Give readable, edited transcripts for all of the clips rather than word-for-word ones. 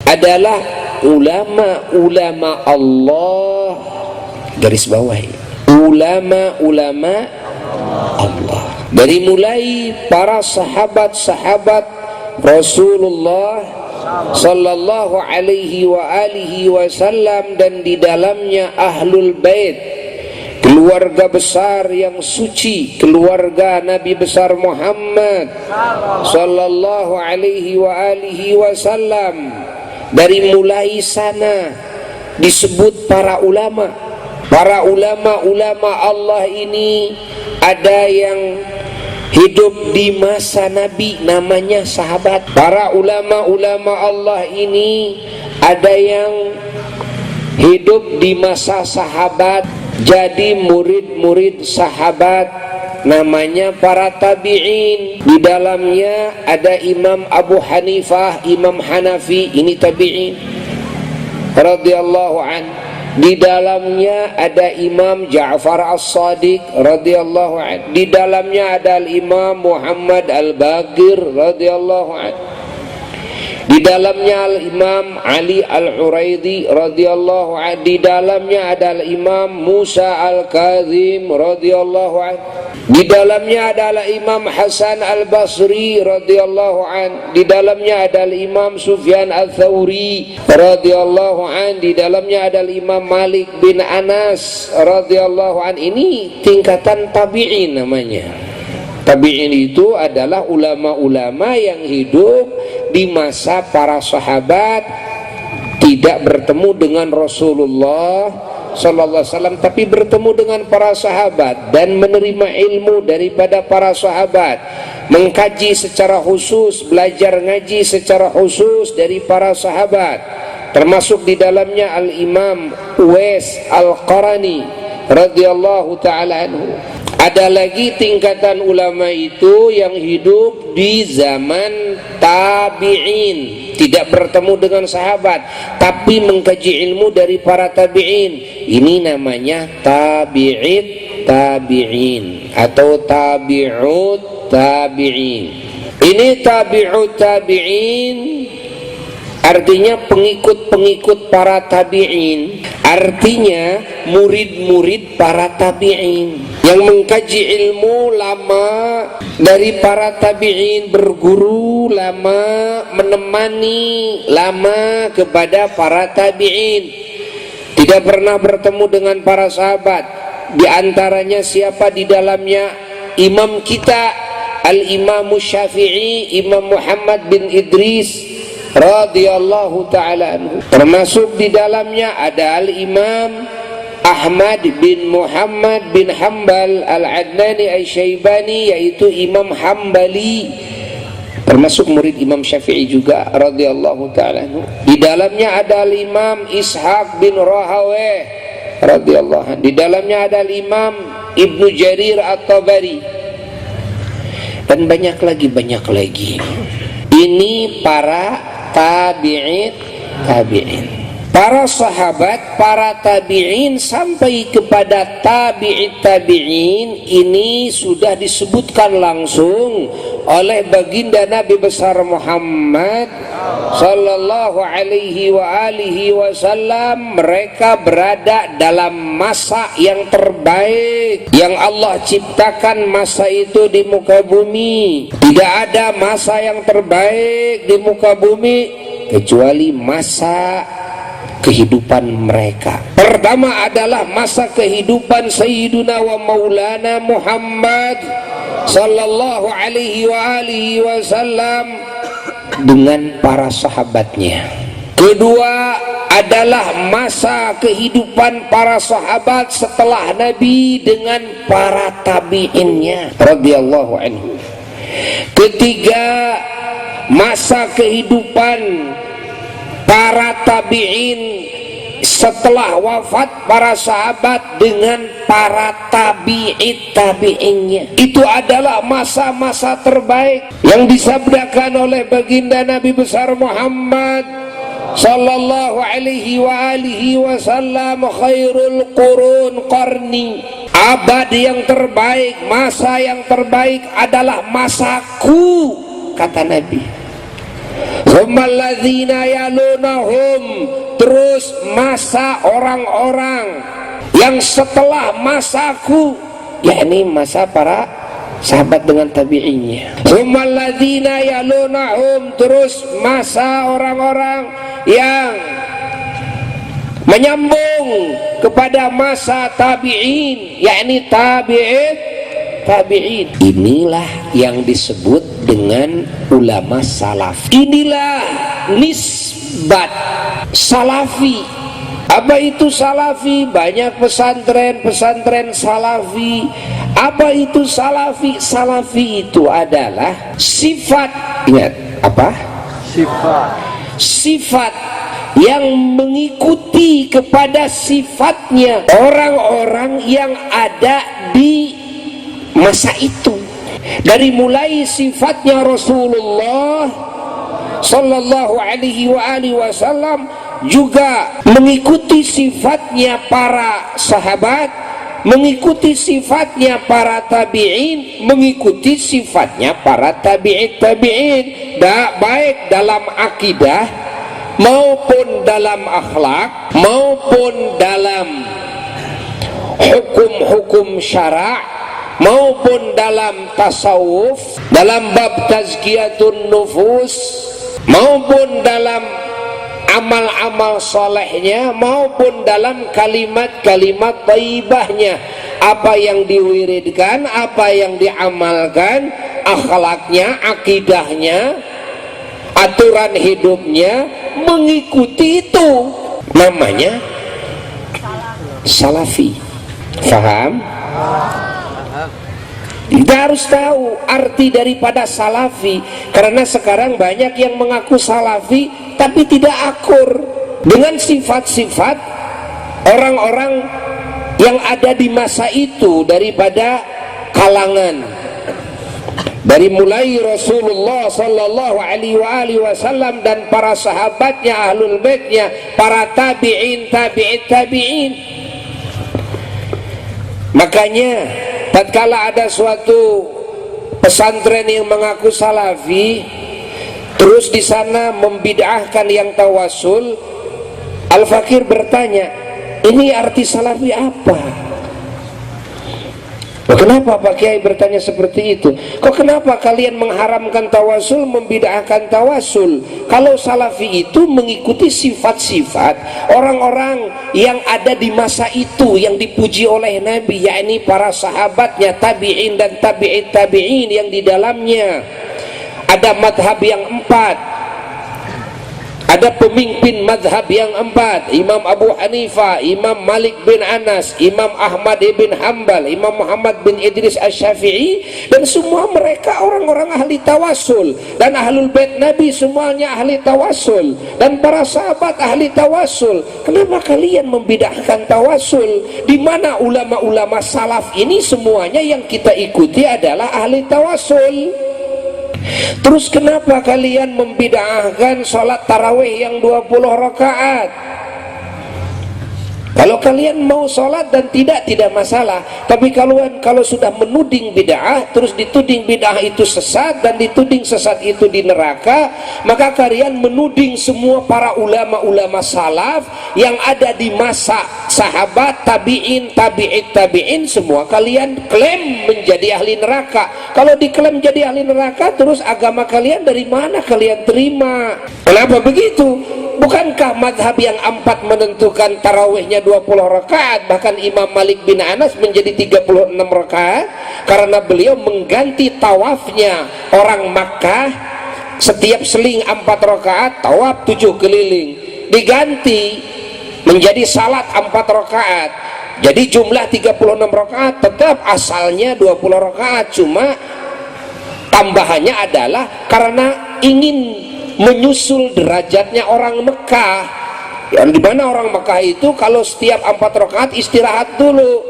adalah ulama-ulama Allah, garis bawah, ulama-ulama Allah, dari mulai para sahabat-sahabat Rasulullah sallallahu alaihi wa alihi wasallam, dan di dalamnya ahlul bait, keluarga besar yang suci, keluarga Nabi besar Muhammad sallallahu alaihi wa alihi wasallam. Dari mulai sana disebut para ulama. Para ulama-ulama Allah ini ada yang hidup di masa Nabi, namanya sahabat. Para ulama-ulama Allah ini ada yang hidup di masa sahabat, jadi murid-murid sahabat, namanya para tabi'in. Di dalamnya ada Imam Abu Hanifah, Imam Hanafi, ini tabi'in radhiyallahu an. Di dalamnya ada Imam Ja'far As-Sadiq radhiyallahu an. Di dalamnya ada Imam Muhammad Al-Baqir radhiyallahu an. Di dalamnya Imam Ali Al-Huraidi radhiyallahu anhu. Di dalamnya adalah Imam Musa Al-Kazim radhiyallahu anhu. Di dalamnya adalah Imam Hasan Al-Basri radhiyallahu anhu. Di dalamnya adalah Imam Sufyan Al-Thawri radhiyallahu anhu. Di dalamnya adalah Imam Malik bin Anas radhiyallahu anhu. Ini tingkatan tabi'in namanya. Tabi'in itu adalah ulama-ulama yang hidup di masa para sahabat, tidak bertemu dengan Rasulullah sallallahu alaihi wasallam, tapi bertemu dengan para sahabat dan menerima ilmu daripada para sahabat, mengkaji secara khusus, belajar ngaji secara khusus dari para sahabat. Termasuk di dalamnya Al-Imam Uwais Al-Qarani radhiyallahu ta'ala anhu. Ada lagi tingkatan ulama itu yang hidup di zaman tabi'in, tidak bertemu dengan sahabat tapi mengkaji ilmu dari para tabi'in. Ini namanya tabi'in atau tabi'ut tabi'in. Ini tabi'ut tabi'in artinya pengikut-pengikut para tabi'in, artinya murid-murid para tabi'in yang mengkaji ilmu lama dari para tabi'in, berguru lama, menemani lama kepada para tabi'in, tidak pernah bertemu dengan para sahabat. Di antaranya siapa di dalamnya? Imam kita Al-Imam Syafi'i, Imam Muhammad bin Idris radhiyallahu ta'ala anhu. Termasuk di dalamnya ada Al-Imam Ahmad bin Muhammad bin Hanbal Al-Adnani Al-Syaibani, yaitu Imam Hambali, termasuk murid Imam Syafi'i juga radhiyallahu ta'ala anhu. Di dalamnya ada Al-Imam Ishaq bin Rahaweh radhiyallahu anhu. Di dalamnya ada Al-Imam Ibnu Jarir At-Tabari, dan banyak lagi. Ini para tabi'in. Para sahabat, para tabi'in sampai kepada tabi'in ini sudah disebutkan langsung oleh baginda Nabi besar Muhammad sallallahu alaihi wa alihi wasallam. Mereka berada dalam masa yang terbaik yang Allah ciptakan. Masa itu di muka bumi tidak ada masa yang terbaik di muka bumi kecuali masa kehidupan mereka. Pertama adalah masa kehidupan Sayyiduna wa Maulana Muhammad sallallahu alaihi wa alihi wasallam dengan para sahabatnya. Kedua adalah masa kehidupan para sahabat setelah Nabi dengan para tabi'innya radhiyallahu anhu. Ketiga, masa kehidupan para tabi'in setelah wafat para sahabat dengan para tabi'innya. Itu adalah masa-masa terbaik yang disabdakan oleh baginda Nabi besar Muhammad sallallahu alaihi wa alihi wasallam, khairul qurun qarni. Abad yang terbaik, masa yang terbaik adalah masaku, kata Nabi. Tsummal ladzina yalunahum, terus masa orang-orang yang setelah masaku, yakni masa para sahabat dengan tabi'innya. Tsummal ladzina yalunahum, terus masa orang-orang yang menyambung kepada masa tabi'in, yakni tabi'in. Inilah yang disebut dengan ulama salaf. Inilah nisbat salafi. Apa itu salafi? Banyak pesantren salafi. Apa itu salafi? Salafi itu adalah sifat. Ingat apa? Sifat yang mengikuti kepada sifatnya orang-orang yang ada di masa itu, dari mulai sifatnya Rasulullah sallallahu alaihi wasallam, juga mengikuti sifatnya para sahabat, mengikuti sifatnya para tabi'in, mengikuti sifatnya para tabi'in, baik dalam akidah maupun dalam akhlak maupun dalam hukum-hukum syara' maupun dalam tasawuf, dalam bab tazkiyatun nufus, maupun dalam amal-amal solehnya, maupun dalam kalimat-kalimat thayyibahnya. Apa yang diwiridkan, apa yang diamalkan, akhlaknya, akidahnya, aturan hidupnya, mengikuti itu, namanya salafi. Faham? Kita harus tahu arti daripada salafi, karena sekarang banyak yang mengaku salafi tapi tidak akur dengan sifat-sifat orang-orang yang ada di masa itu daripada kalangan, dari mulai Rasulullah sallallahu alaihi wasallam dan para sahabatnya, ahlul baitnya, para tabi'in. Makanya tatkala ada suatu pesantren yang mengaku salafi, terus di sana membid'ahkan yang tawasul, Al-Fakir bertanya, ini arti salafi apa? Kenapa Pak Kiai bertanya seperti itu? Kok kenapa kalian mengharamkan tawasul, membid'ahkan tawasul? Kalau salafi itu mengikuti sifat-sifat orang-orang yang ada di masa itu, yang dipuji oleh Nabi, yakni para sahabatnya, tabi'in dan tabi'in yang di dalamnya ada madhab yang 4, ada pemimpin madhab yang 4, Imam Abu Hanifah, Imam Malik bin Anas, Imam Ahmad bin Hanbal, Imam Muhammad bin Idris Asy-Syafi'i, dan semua mereka orang-orang ahli tawasul, dan ahlul bait Nabi semuanya ahli tawasul, dan para sahabat ahli tawasul. Kenapa kalian membid'ahkan tawasul, di mana ulama-ulama salaf ini semuanya yang kita ikuti adalah ahli tawasul? Terus kenapa kalian membid'ahkan sholat tarawih yang 20 rakaat? Kalau kalian mau sholat dan tidak masalah. Tapi kalau sudah menuding bid'ah, terus dituding bid'ah itu sesat, dan dituding sesat itu di neraka, maka kalian menuding semua para ulama-ulama salaf yang ada di masa sahabat, tabi'in, semua kalian klaim menjadi ahli neraka. Kalau diklaim jadi ahli neraka, terus agama kalian dari mana kalian terima? Kenapa begitu? Bukankah madhab yang 4 menentukan tarawihnya 20 rakaat, bahkan Imam Malik bin Anas menjadi 36 rakaat, karena beliau mengganti tawafnya orang Makkah, setiap seling 4 rakaat, tawaf 7 keliling, diganti menjadi salat 4 rakaat. Jadi jumlah 36 rakaat, tetap asalnya 20 rakaat, cuma tambahannya adalah karena ingin menyusul derajatnya orang Mekah, yang dimana orang Mekah itu kalau setiap 4 rakaat istirahat dulu,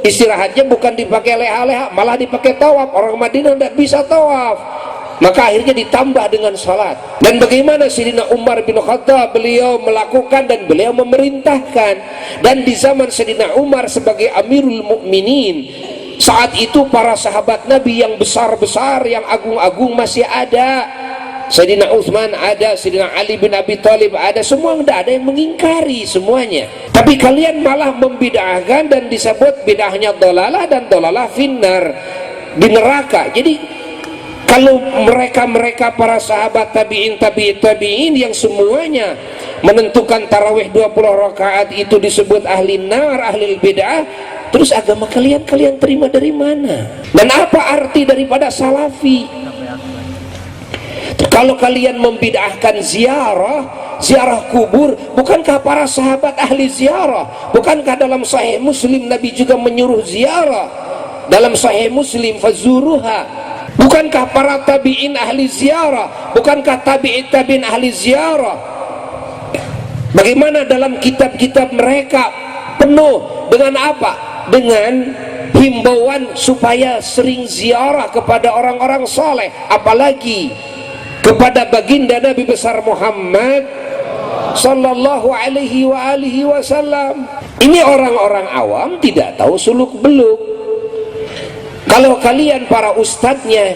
istirahatnya bukan dipakai leha-leha, malah dipakai tawaf. Orang Madinah tidak bisa tawaf, maka akhirnya ditambah dengan salat. Dan bagaimana Sayyidina Umar bin Khattab, beliau melakukan dan beliau memerintahkan. Dan di zaman Sayyidina Umar sebagai Amirul Mukminin, saat itu para sahabat Nabi yang besar-besar, yang agung-agung masih ada. Sayyidina Utsman ada, Sayyidina Ali bin Abi Thalib ada, semua tidak ada yang mengingkari semuanya. Tapi kalian malah membid'ahkan dan disebut bid'ahnya dhalalah dan dhalalah finnar, di neraka. Jadi kalau mereka para sahabat tabi'in yang semuanya menentukan tarawih 20 rakaat itu disebut ahli nar, ahli bid'ah, terus agama kalian terima dari mana? Dan apa arti daripada salafi? Kalau kalian membid'ahkan ziarah kubur, bukankah para sahabat ahli ziarah? Bukankah dalam Sahih Muslim Nabi juga menyuruh ziarah? Dalam Sahih Muslim fazuruha. Bukankah para tabi'in ahli ziarah? Bukankah tabi'in ahli ziarah? Bagaimana dalam kitab-kitab mereka penuh dengan apa? Dengan himbauan supaya sering ziarah kepada orang-orang soleh, apalagi kepada baginda Nabi besar Muhammad sallallahu alaihi wasallam. Ini orang-orang awam tidak tahu suluk beluk. Kalau kalian para ustadznya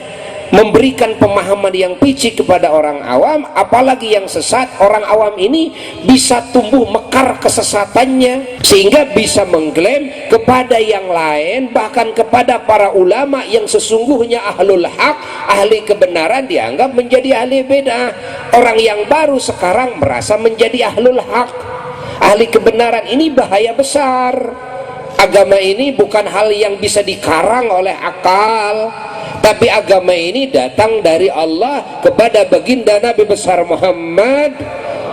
memberikan pemahaman yang picik kepada orang awam, apalagi yang sesat, orang awam ini bisa tumbuh mekar kesesatannya sehingga bisa mengklaim kepada yang lain, bahkan kepada para ulama yang sesungguhnya ahlul haq, ahli kebenaran, dianggap menjadi ahli bid'ah. Orang yang baru sekarang merasa menjadi ahlul haq, ahli kebenaran. Ini bahaya besar. Agama ini bukan hal yang bisa dikarang oleh akal, tapi agama ini datang dari Allah kepada baginda Nabi besar Muhammad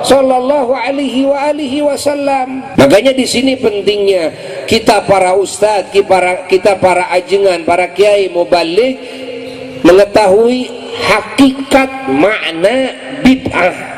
sallallahu alaihi wasallam. Makanya di sini pentingnya kita para ustadz, kita para ajengan, para kiai mubalik mengetahui hakikat makna bid'ah.